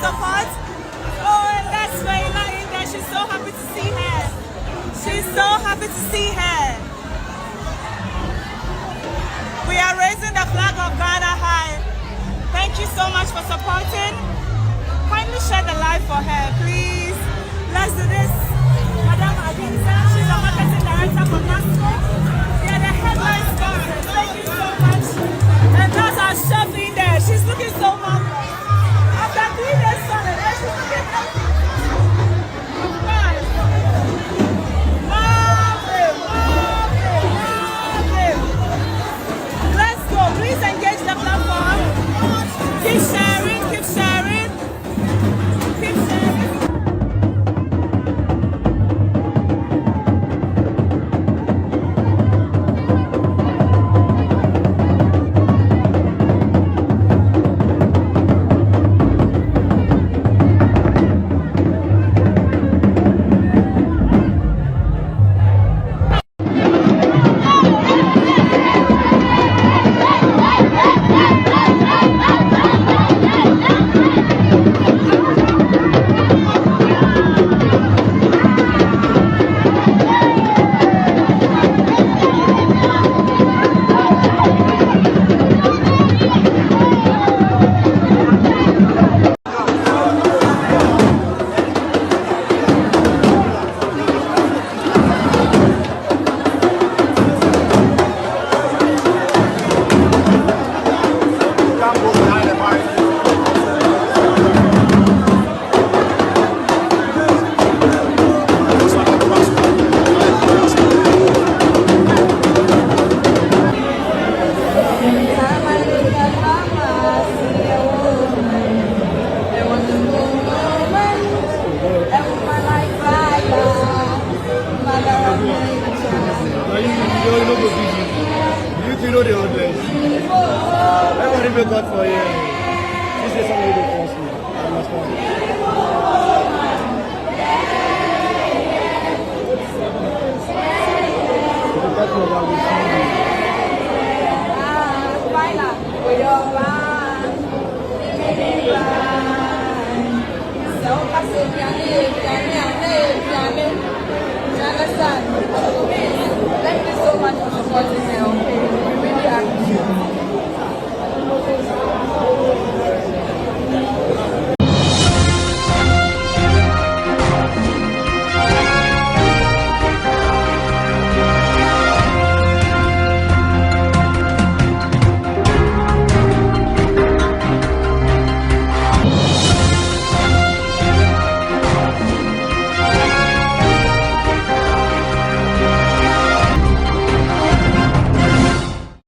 support. Oh, and that's Failatu in there. She's so happy to see her. She's so happy to see her. We are raising the flag of Ghana high. Thank you so much for supporting. Kindly share the live for her, please. Let's do this. Madam Adinsa, she's a marketing director for NASCO. We are the headline sponsors. Thank you so much. And that's our chef in there. She's looking so marvelous. After 3 days solid, she's looking nice. Let's go. Please engage the platform. Keep sharing, keep sharing, keep sharing. Thank you so much for supporting me.